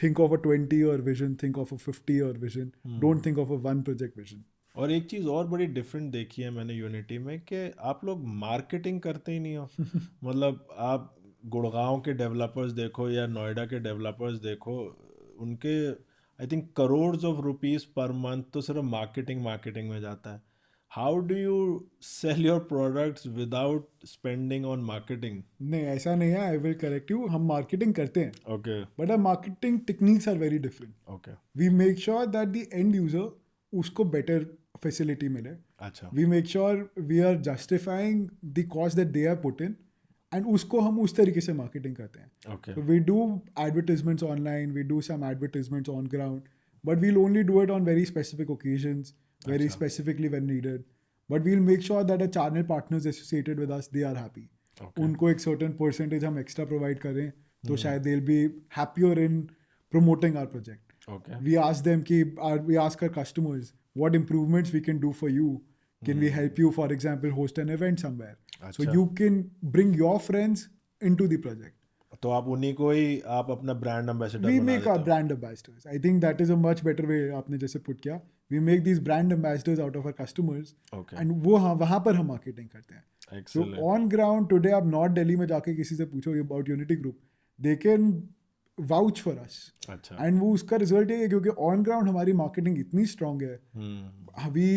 Think of a 20-year vision, think of a 50-year vision. Don't think of a one project vision. और एक चीज़ और बड़ी different देखी है मैंने यूनिटी में कि आप लोग मार्केटिंग करते ही नहीं हो। मतलब आप गुड़गांव के डेवलपर्स देखो या नोएडा के डेवलपर्स देखो, उनके I think crores of rupees per month तो सिर्फ मार्केटिंग मार्केटिंग में जाता है। How do you sell your products without spending on marketing? नहीं, ऐसा नहीं है. I will correct you. हम मार्केटिंग करते हैं, okay but our marketing techniques are very different. Okay we make sure that the end user उसको better facility मिले. अच्छा we make sure we are justifying the cost that they are put in, and उसको हम उस तरीके से marketing करते हैं. Okay So we do advertisements online, we do some advertisements on ground, but we'll only do it on very specific occasions, very Acha. specifically when needed. But we'll make sure that the channel partners associated with us, they are happy. Okay. उनको एक certain percentage हम extra provide करें, तो शायद they'll be happier in promoting our project. Okay. We ask them कि we ask our customers what improvements we can do for you. Can we help you, for example, host an event somewhere? So अच्छा। you can bring your friends into the project. तो आप उन्हीं को ही आप अपना brand ambassador We बना make देते our हो। brand ambassadors. I think that is a much better way. आपने जैसे put किया, we make these brand ambassadors out of our customers, Okay. and वो वहाँ पर हम marketing करते हैं. So Excellent. on ground today, आप North Delhi में जाके किसी से पूछो about Unity Group, they can vouch for us. अच्छा And वो उसका result ये है क्योंकि on ground हमारी marketing इतनी strong है. We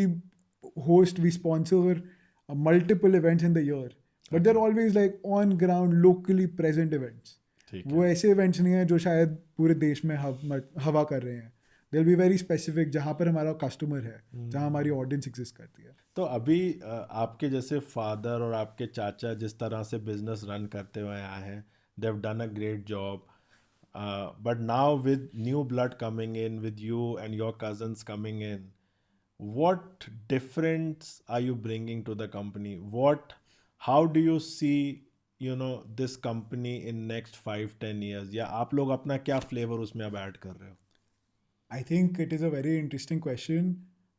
host, we sponsor multiple events in the year, but they're always like on ground, locally present events. ठीक वो है। ऐसे इवेंट्स नहीं है जो शायद पूरे देश में हवा कर रहे हैं. दे बी वेरी स्पेसिफिक जहाँ पर हमारा कस्टमर है, जहाँ हमारी ऑडियंस एग्जिस्ट करती है. तो अभी आपके जैसे फादर और आपके चाचा जिस तरह से बिजनेस रन करते हुए आए हैं, they have done a great job, but now with new blood coming in, with you and your cousins coming in, what difference are you bringing to the company? How do you see, this company in next 5-10 years? या आप लोग अपना क्या flavour उसमें अब add कर रहे हो? I think it is a very interesting question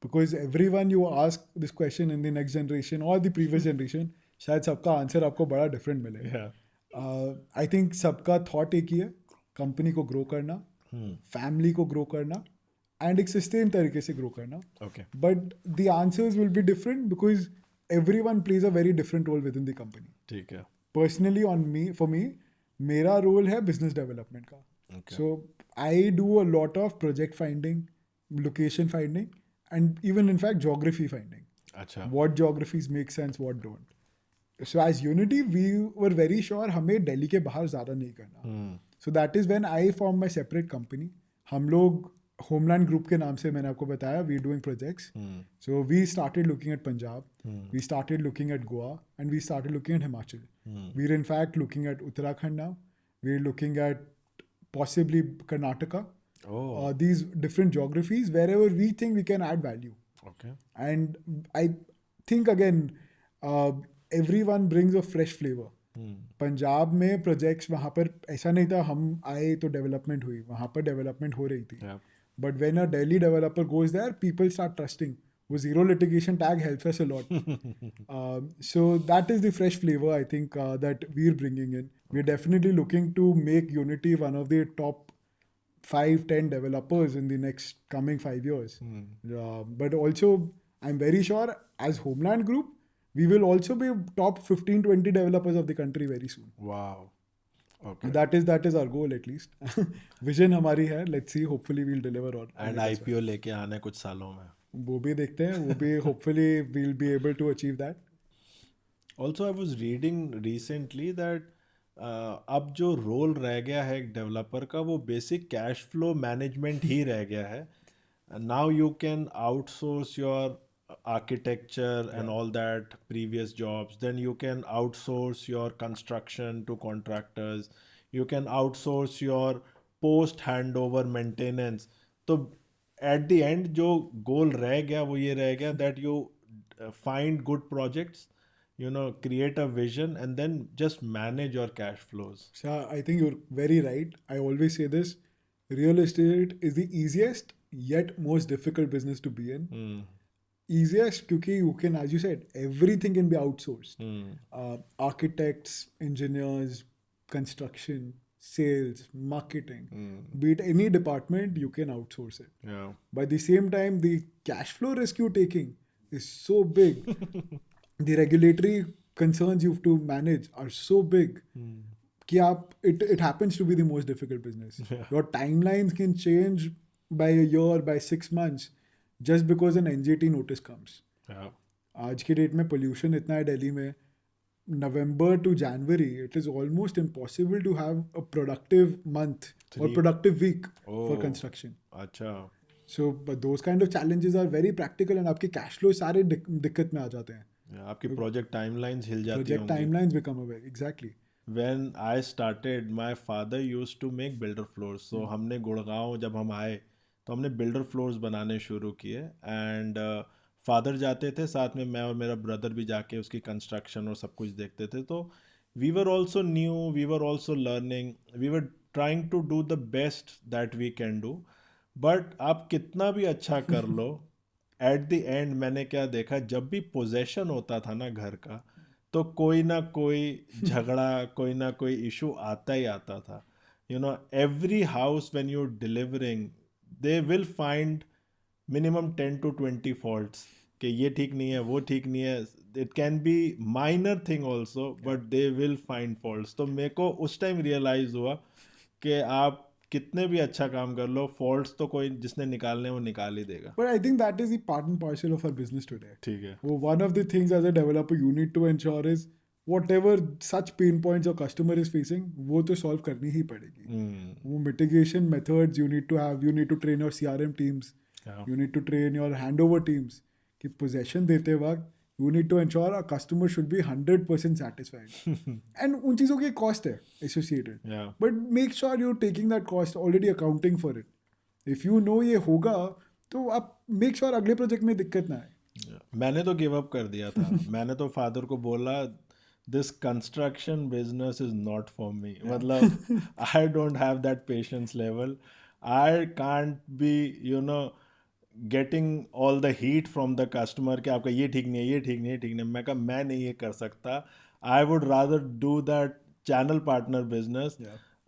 because everyone you ask this question in the next generation or the previous generation, शायद सबका आंसर आपको बड़ा डिफरेंट मिले. आई थिंक सबका थॉट एक ही है, कंपनी को ग्रो करना, फैमिली को ग्रो करना, एंड एक सस्टेन तरीके से ग्रो करना. Okay. But the answers will be different because everyone plays a very different role within the company. ठीक है। Personally, for me, मेरा रोल है business development का. Okay. So I do a lot of project finding, location finding, and even in fact geography finding. अच्छा What geographies make sense, what don't. So as Unity, we were very sure हमें दिल्ली के बाहर ज़्यादा नहीं करना. So that is when I formed my separate company. हम लोग homeland group के नाम से मैंने आपको बताया, we doing projects. So we started looking at Punjab, we started looking at Goa, and we started looking at Himachal. We are in fact looking at Uttarakhand now. We are looking at possibly Karnataka. These different geographies wherever we think we can add value. Okay. And I think again, everyone brings a fresh flavor. Punjab में projects वहाँ पर ऐसा नहीं था हम आए तो development हुई, वहाँ पर डेवलपमेंट हो रही थी. But when a Delhi developer goes there, people start trusting. वो zero litigation tag helps us a lot. So that is the fresh flavor I think that we're bringing in. We're definitely looking to make Unity one of the top 5-10 developers in the next coming 5 years. But also, I'm very sure as Homeland Group, we will also be top 15-20 developers of the country very soon. Wow. Okay. That is our goal at least. Vision हमारी है. Let's see. Hopefully we'll deliver on. And IPO लेके आने कुछ सालों में. वो भी देखते हैं. वो भी hopefully we'll be able to achieve that. Also, I was reading recently that अब जो रोल रह गया है एक डेवलपर का, वो बेसिक कैश फ्लो मैनेजमेंट ही रह गया है. Now you can outsource your architecture and all that previous jobs, then you can outsource your construction to contractors, you can outsource your post handover maintenance. तो at the end जो goal रह गया वो ये रह गया that you find good projects, create a vision and then just manage your cash flows. So I think you're very right. I always say this, real estate is the easiest yet most difficult business to be in. Easiest क्योंकि you can, as you said, everything can be outsourced. Architects, engineers, construction, sales, marketing, be it any department, you can outsource it. Yeah. But at the same time, the cash flow risk you're taking is so big. The regulatory concerns you have to manage are so big. कि आप it happens to be the most difficult business. Your timelines can change by a year, by 6 months, just because an NGT notice comes. Yeah. आज की date में pollution इतना है दिल्ली में, November to January, it is almost impossible to have a productive month or productive week for construction. अच्छा. So but those kind of challenges are very practical and आपके cash flow सारे दिक्कत में आ जाते हैं. आपकी प्रोजेक्ट टाइमलाइंस हिल जाती Project होंगी. timelines become aware. Exactly. When I started, my father used to make builder floors. So हमने गुड़गांव जब हम आए तो हमने builder floors बनाने शुरू किए and फादर जाते थे साथ में, मैं और मेरा ब्रदर भी जाके उसकी कंस्ट्रक्शन और सब कुछ देखते थे. तो we were also new, we were also learning, we were trying to do the best that we can do. But आप कितना भी अच्छा कर लो, एट द एंड मैंने क्या देखा, जब भी पोजेशन होता था ना घर का, तो कोई ना कोई झगड़ा, कोई ना कोई इशू आता ही आता था. You know, every house when you delivering, they will find minimum 10 to 20 faults कि ये ठीक नहीं है, वो ठीक नहीं है. It can be minor thing also, but they will find faults. तो मेरे को उस टाइम रियलाइज हुआ कि आप कितने भी अच्छा काम कर लो, फॉल्ट्स तो कोई जिसने निकालने हैं वो निकाल ही देगा. But I think that is the part and parcel of our business today. ठीक है. Well, one of the things as a developer you need to ensure is whatever such pain points your customer is facing, वो तो solve करनी ही पड़ेगी. वो mitigation methods you need to have. You need to train your CRM teams. Yeah. You need to train your handover teams. कि possession देते वक्त you need to ensure a customer should be 100% satisfied. And उन चीज़ों की cost है associated. Yeah. But make sure you're taking that cost, already accounting for it. If you know ये होगा, तो आप मेक श्योर अगले प्रोजेक्ट में दिक्कत ना आए. मैंने तो गिव अप कर दिया था. मैंने तो फादर को बोला, this construction business is not for me. मतलब I don't have that patience level. I can't be, you know, getting all the heat from the customer कि आपका ये ठीक नहीं है, ये ठीक नहीं है, ठीक नहीं है. मैं कहा मैं नहीं ये कर सकता. I would rather do that channel partner business.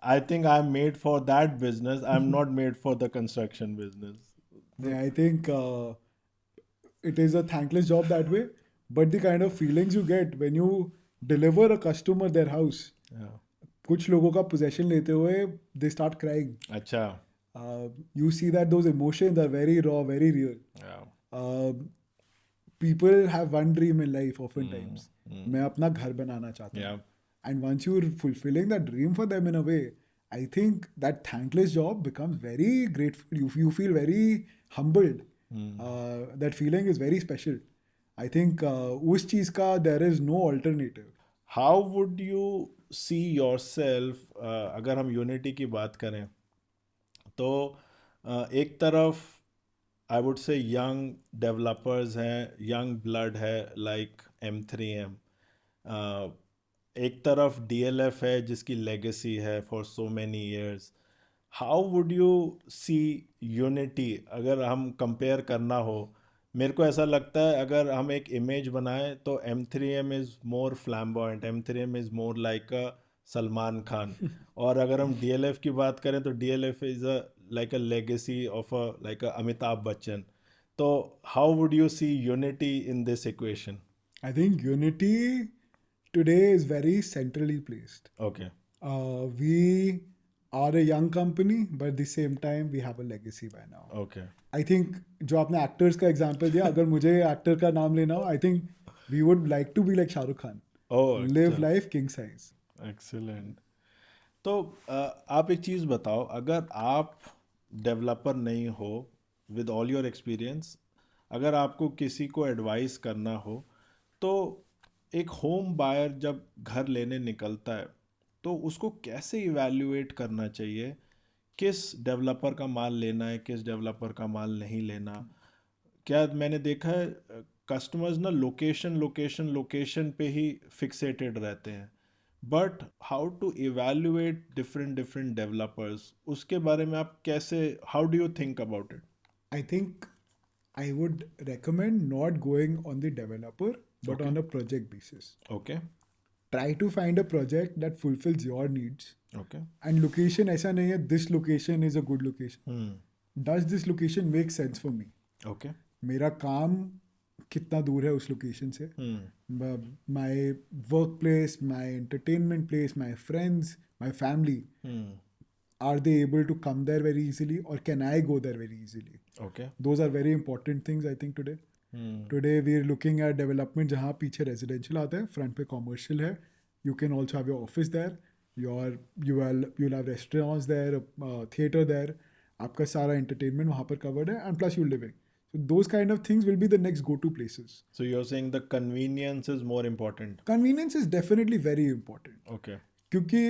I think I'm made for that business. I'm not made for the construction business. Yeah, I think it is a thankless job that way. But the kind of feelings you get when you deliver a customer their house. Yeah. कुछ लोगों का possession लेते हुए they start crying. अच्छा. You see that those emotions are very raw, very real. Yeah. People have one dream in life oftentimes. मैं अपना घर बनाना चाहता हूँ. Yeah. And once you're fulfilling that dream for them in a way, I think that thankless job becomes very grateful. You feel very humbled. That feeling is very special. I think उस चीज़ का there is no alternative. How would you see yourself, अगर हम unity की बात करें तो एक तरफ I would say young developers हैं, young blood है like M3M. एक तरफ DLF है जिसकी लेगेसी है for so many years. How would you see unity अगर हम कंपेयर करना हो? मेरे को ऐसा लगता है अगर हम एक इमेज बनाएं तो M3M is more flamboyant, M3M is more like a Salman Khan. और अगर हम DLF की बात करें तो DLF is a like a legacy of a like a Amitabh Bachchan. तो how would you see unity in this equation? I think unity today is very centrally placed. Okay. We are a young company, but at the same time we have a legacy by now. Okay. I think जो आपने actors का example दिया, अगर मुझे actor का नाम लेना हो, I think we would like to be like Shah Rukh Khan. Oh, Live अच्छा. life king size. एक्सीलेंट. तो आप एक चीज़ बताओ, अगर आप डेवलपर नहीं हो, विद ऑल योर एक्सपीरियंस, अगर आपको किसी को एडवाइस करना हो तो एक होम बायर जब घर लेने निकलता है तो उसको कैसे इवैल्यूएट करना चाहिए, किस डेवलपर का माल लेना है, किस डेवलपर का माल नहीं लेना? क्या मैंने देखा है कस्टमर्स ना लोकेशन पे ही फिक्सेटेड रहते हैं, but how to evaluate different developers, उसके बारे में आप कैसे, how do you think about it? I think I would recommend not going on the developer, but Okay. on a project basis. Okay. try to find a project that fulfills your needs. Okay. And location ऐसा नहीं है this location is a good location. Hmm. Does this location make sense for me? Okay. मेरा काम कितना दूर है उस location से? Hmm. My workplace, my entertainment place, my friends, my family, Hmm. are they able to come there very easily, or can I go there very easily? Okay. Those are very important things I think today. Hmm. Today we are looking at development जहाँ पीछे residential आता है, front पे commercial है. You can also have your office there. You'll have restaurants there, theater there. आपका सारा entertainment वहाँ पर covered है, and plus you're living. So those kind of things will be the next go-to places. So you're saying the convenience is more important. Convenience is definitely very important. Okay. क्योंकि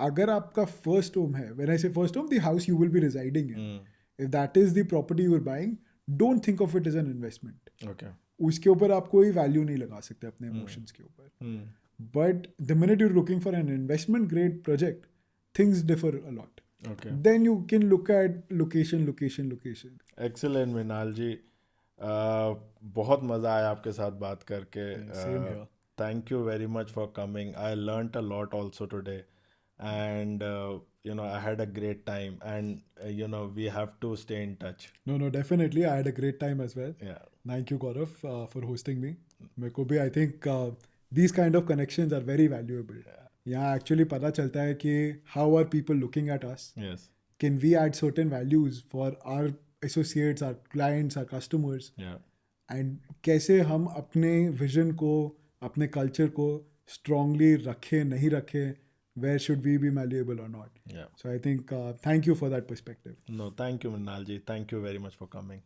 अगर आपका first home है, when I say first home, the house you will be residing in. If that is the property you are buying, don't think of it as an investment. Okay. उसके ऊपर आप कोई value नहीं लगा सकते अपने emotions के ऊपर. Hmm. But the minute you're looking for an investment grade project, things differ a lot. Okay. Then you can look at location. Excellent, Mrinal जी. बहुत मज़ा आया आपके साथ बात करके. Same here. Thank you very much for coming. I learnt a lot also today, and I had a great time. And we have to stay in touch. No, definitely. I had a great time as well. Yeah. Thank you, Gaurav, for hosting me. मेरे को भी I think these kind of connections are very valuable. यहाँ actually पता चलता है कि how are people looking at us? Yes. Can we add certain values for our associates, our clients, our customers? Yeah. And कैसे हम अपने vision को, अपने culture को strongly रखें, नहीं रखें? Where should we be malleable or not? Yeah. So I think thank you for that perspective. No, thank you, Mrinal ji. Thank you very much for coming.